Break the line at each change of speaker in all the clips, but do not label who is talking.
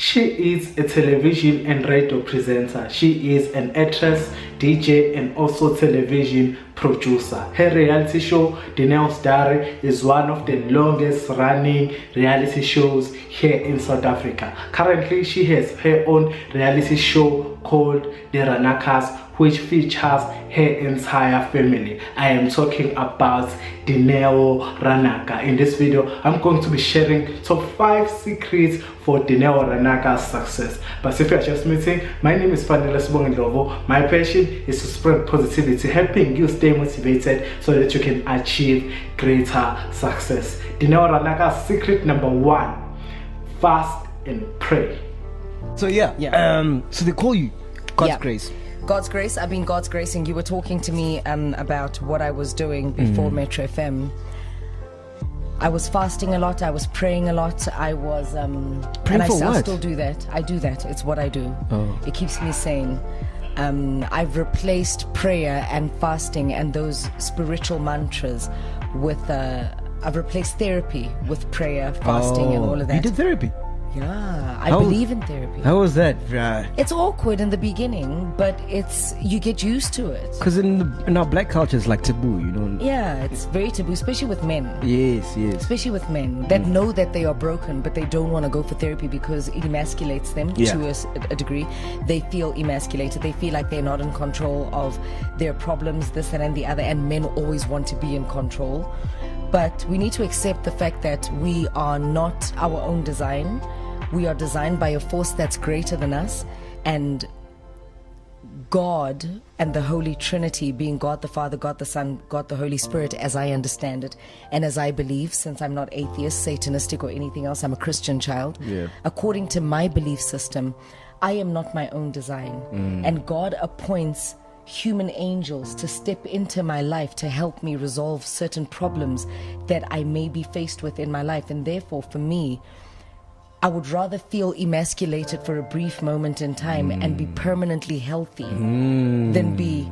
She is a television and radio presenter. She is an actress, DJ, and also television producer. Her reality show, Dineo's Diary, is one of the longest running reality shows here in South Africa. Currently, she has her own reality show called The Ranakas, which features her entire family. I am talking about Dineo Ranaka. In this video, I'm going to be sharing top 5 secrets for Dineo Ranaka's success. But if you're just meeting, my name is Fanele Sibongilovo. My passion is to spread positivity, helping you stay motivated so that you can achieve greater success. Dineo Ranaka's secret number 1: fast and pray.
So so they call you God's grace.
God's grace. I've been God's grace, and you were talking to me about what I was doing before Metro FM. I was fasting a lot. I was praying a lot. I was
praying for what?
I still do that. I do that. It's what I do. It keeps me sane. I've replaced prayer and fasting and those spiritual mantras with I've replaced therapy with prayer, fasting, and all of that.
You did therapy?
Yeah, I believe in therapy.
How was that?
It's awkward in the beginning, but you get used to it.
Because in our black culture, it's like taboo, you know.
Yeah, it's very taboo, especially with men.
Yes.
Especially with men that know that they are broken, but they don't want to go for therapy because it emasculates them to a degree. They feel emasculated. They feel like they're not in control of their problems, this, that, and the other. And men always want to be in control. But we need to accept the fact that we are not our own design. We are designed by a force that's greater than us, and God and the Holy Trinity, being God the Father, God the Son, God the Holy Spirit, as I understand it, and as I believe, since I'm not atheist, satanistic, or anything else, I'm a Christian child. According to my belief system, I am not my own design, and God appoints human angels to step into my life to help me resolve certain problems that I may be faced with in my life. And therefore, for me, I would rather feel emasculated for a brief moment in time and be permanently healthy than be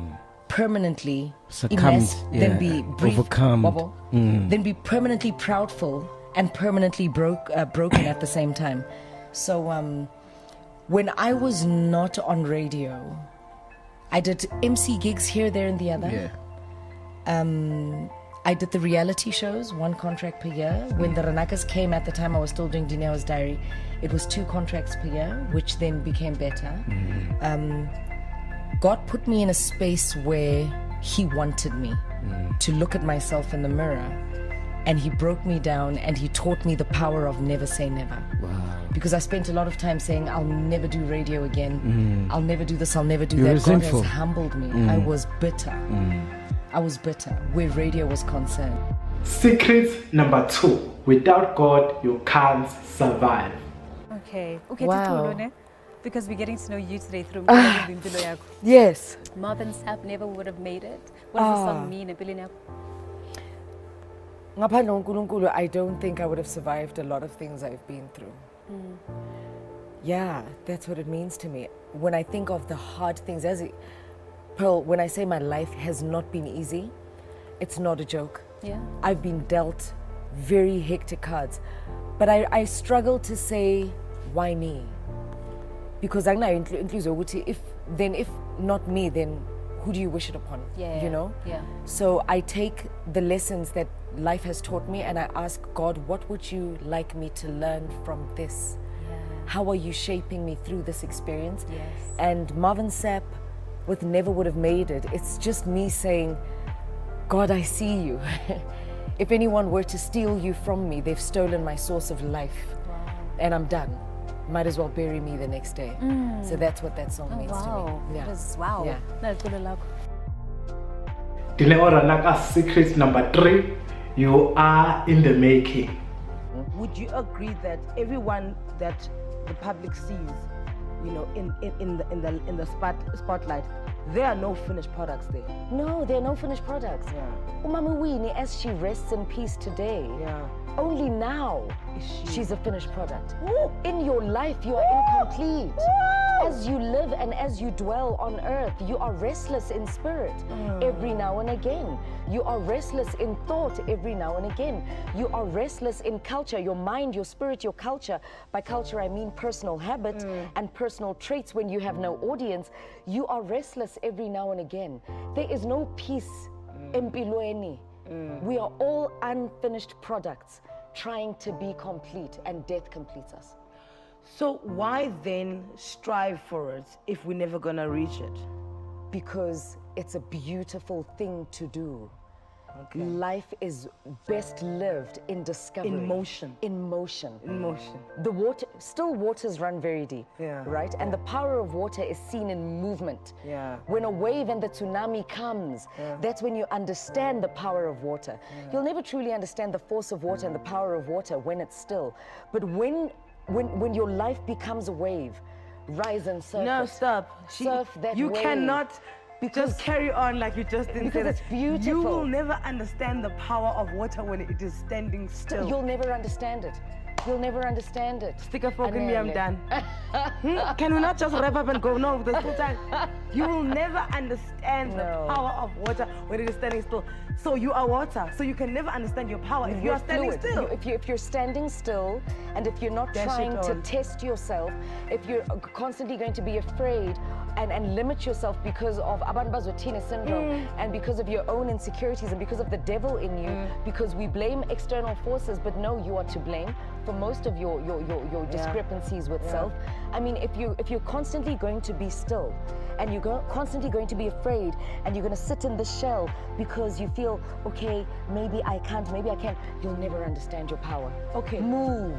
permanently than be
overcome,
than be permanently proudful and permanently broken at the same time. So when I was not on radio, I did MC gigs here, there, and the other. I did the reality shows, 1 contract per year. When the Ranakas came at the time, I was still doing Dineo's Diary. It was 2 contracts per year, which then became better. God put me in a space where He wanted me to look at myself in the mirror. And He broke me down, and He taught me the power of never say never. Because I spent a lot of time saying, I'll never do radio again. I'll never do this, I'll never do that.
Resentful.
God has humbled me. I was bitter. I was bitter where radio was concerned.
Secret number 2: without God, you can't survive.
Okay,
Wow.
because we're getting to know you today through
Yes.
Marvin Sapp never would have made it. What does the song mean?
Ngaphandle uNkulunkulu, I don't think I would have survived a lot of things I've been through. Yeah, that's what it means to me. When I think of the hard things, Pearl, when I say my life has not been easy, it's not a joke. I've been dealt very hectic cards. But I struggle to say, why me? Because if not me, then who do you wish it upon? You know? So I take the lessons that life has taught me and I ask God, what would you like me to learn from this? How are you shaping me through this experience? And Marvin Sapp with Never Would Have Made It, it's just me saying, God, I see you. If anyone were to steal you from me, they've stolen my source of life. And I'm done. Might as well bury me the next day. So that's what that song means to me.
Wow.
Dineo Ranaka's secret number 3: you are in the making.
Would you agree that everyone that the public sees, you know, in the spotlight, there are no finished products there?
No, there are no finished products. Umama Winnie, as she rests in peace today, only now she's a finished product. In your life, you are incomplete. as you live and as you dwell on earth, you are restless in spirit every now and again. You are restless in thought every now and again. You are restless in culture, your mind, your spirit, your culture. By culture, I mean personal habit and personal traits when you have no audience. You are restless every now and again. There is no peace. Empilweni. We are all unfinished products trying to be complete, and death completes us.
So why then strive for it if we're never gonna reach it?
Because it's a beautiful thing to do.
Okay.
Life is best lived in discovery.
In motion.
In motion.
In motion.
The water, still waters run very deep,
Yeah.
right? And the power of water is seen in movement.
Yeah.
When a wave and the tsunami comes, that's when you understand the power of water. You'll never truly understand the force of water and the power of water when it's still. But when your life becomes a wave, rise and surf.
No,
it.
stop.
Surf that
you
wave.
cannot just carry on like you just didn't say
Because
that.
it's beautiful.
You will never understand the power of water when it is standing still.
You'll never understand it. You'll never understand it.
Stick a fork in me, I'm
Anele.
done. Can we not just wrap up and go? No, there's still time. You will never understand the
No.
power of water when it is standing still. So you are water. So you can never understand your power if you are standing
fluid.
still.
If you're standing still, and if you're not
Dash it
trying to
on.
test yourself, if you're constantly going to be afraid and limit yourself because of abantu bazotini syndrome and because of your own insecurities and because of the devil in you, because we blame external forces, but no, you are to blame for most of your discrepancies with self. I mean, if you're constantly going to be still and you're constantly going to be afraid and you're going to sit in the shell because you feel, okay, maybe I can't, maybe I can, you'll never understand your power.
Okay.
Move,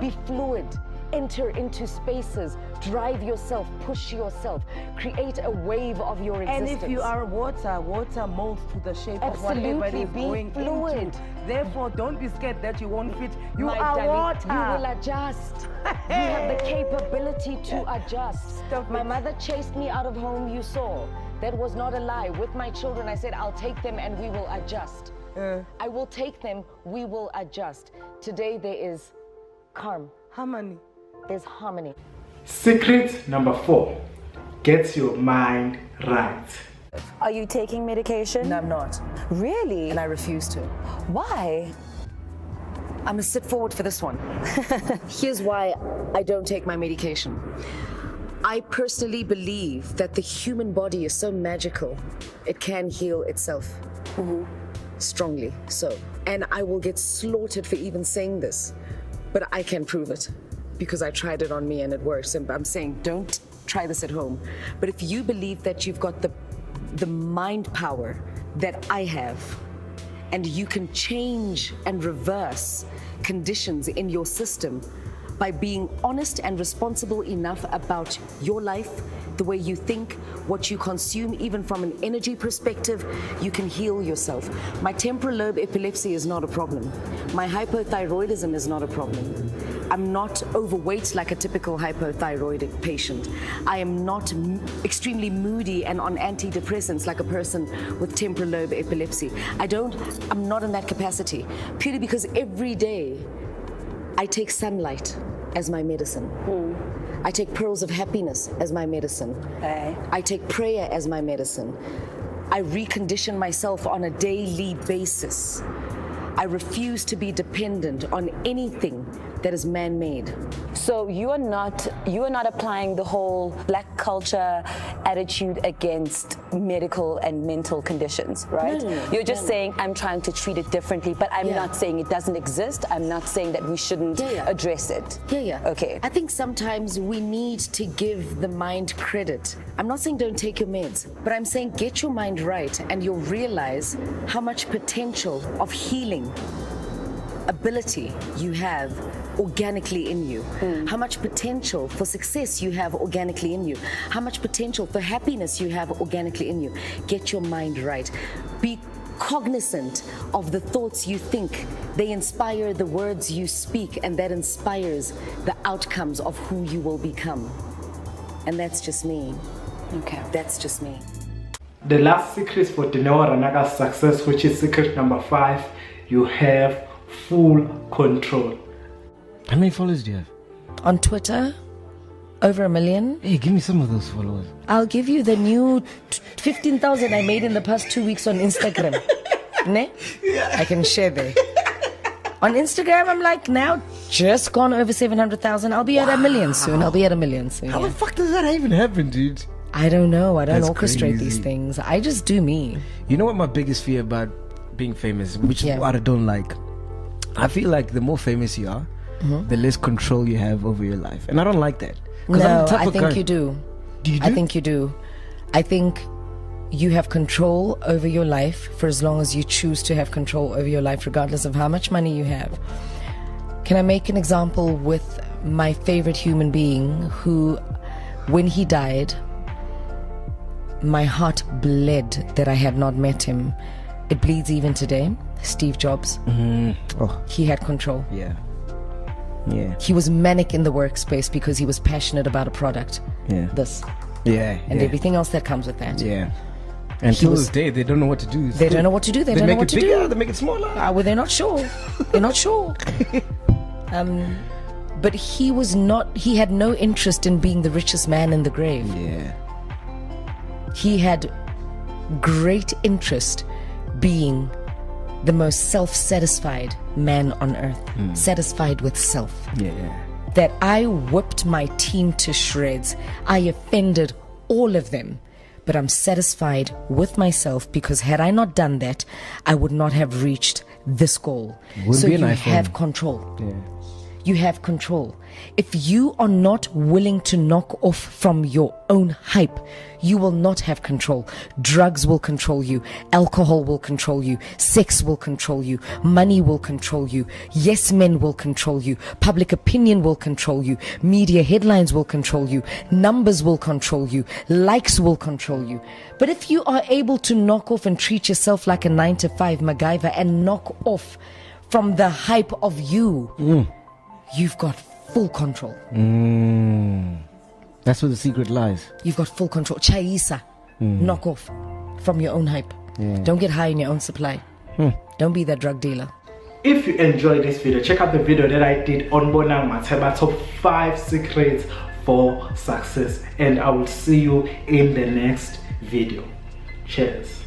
be fluid, enter into spaces, drive yourself, push yourself, create a wave of your existence.
And if you are water, water molds to the shape of whatever it
Absolutely,
is
be
going
fluid.
into. Therefore, don't be scared that you won't fit. You
My
are
darling,
water.
you will adjust. You have the capability to adjust.
Stop
My
it.
mother chased me out of home, you saw. That was not a lie. With my children, I said, I'll take them and we will adjust. I will take them, we will adjust. Today there is calm,
How many?
there's harmony.
Secret number 4. Get your mind right.
Are you taking medication?
No, I'm not.
Really?
And I refuse to.
Why?
I'm gonna sit forward for this one. Here's why I don't take my medication. I personally believe that the human body is so magical, it can heal itself. Strongly so. And I will get slaughtered for even saying this, but I can prove it because I tried it on me and it works. And I'm saying, don't try this at home. But if you believe that you've got the mind power that I have, and you can change and reverse conditions in your system by being honest and responsible enough about your life, the way you think, what you consume, even from an energy perspective, you can heal yourself. My temporal lobe epilepsy is not a problem. My hypothyroidism is not a problem. I'm not overweight like a typical hypothyroidic patient. I am not extremely moody and on antidepressants like a person with temporal lobe epilepsy. I'm not in that capacity, purely because every day I take sunlight as my medicine. I take pearls of happiness as my medicine. I take prayer as my medicine. I recondition myself on a daily basis. I refuse to be dependent on anything that is man-made.
So you are not applying the whole black culture attitude against medical and mental conditions, right?
No.
You're just saying I'm trying to treat it differently, but I'm not saying it doesn't exist. I'm not saying that we shouldn't address it.
Yeah.
Okay.
I think sometimes we need to give the mind credit. I'm not saying don't take your meds, but I'm saying get your mind right and you'll realize how much potential of healing ability you have organically in you, how much potential for success you have organically in you, how much potential for happiness you have organically in you. Get your mind right. Be cognizant of the thoughts you think. They inspire the words you speak, and that inspires the outcomes of who you will become. And that's just me.
Okay.
That's just me.
The last secret for Dineo Ranaka's success, which is secret number 5, you have full control.
How many followers do you have?
On Twitter, Over 1 million.
Hey, give me some of those followers.
I'll give you the new 15,000 I made in the past 2 weeks on Instagram. Ne? I can share there. On Instagram, I'm like now just gone over 700,000. I'll be at 1 million soon. How
the fuck does that even happen, dude?
I don't know. I don't
That's
orchestrate
crazy.
these things. I just do me.
You know what my biggest fear about being famous, which is what I don't like? I feel like the more famous you are, the less control you have over your life. And I don't like that.
No, I think you do.
Do you do?
I think you do. I think you have control over your life for as long as you choose to have control over your life, regardless of how much money you have. Can I make an example with my favorite human being who, when he died, my heart bled that I had not met him. It bleeds even today. Steve Jobs.
Oh,
He had control.
yeah.
He was manic in the workspace because he was passionate about a product.
Yeah.
This.
Yeah.
And everything else that comes with that.
Yeah. And till this day, they don't know what to do.
They don't know what to do. They don't know
make
what
it
to
bigger,
do.
they make it smaller.
Well, they're not sure. They're not sure. But he was not. He had no interest in being the richest man in the grave.
Yeah.
He had great interest being the most self-satisfied man on earth. Satisfied with self.
Yeah.
That I whipped my team to shreds. I offended all of them. But I'm satisfied with myself because had I not done that, I would not have reached this goal.
Wouldn't
So
be an
you
iPhone.
have control.
Yeah.
You have control. If you are not willing to knock off from your own hype, you will not have control. Drugs will control you. Alcohol will control you. Sex will control you. Money will control you. Yes men will control you. Public opinion will control you. Media headlines will control you. Numbers will control you. Likes will control you. But if you are able to knock off and treat yourself like a 9-to-5 MacGyver and knock off from the hype of you, you've got full control.
That's where the secret lies.
You've got full control. Chaisa. Knock off from your own hype. Don't get high in your own supply. Don't be that drug dealer.
If you enjoyed this video, check out the video that I did on Bonang Mateba, top 5 secrets for success. And I will see you in the next video. Cheers.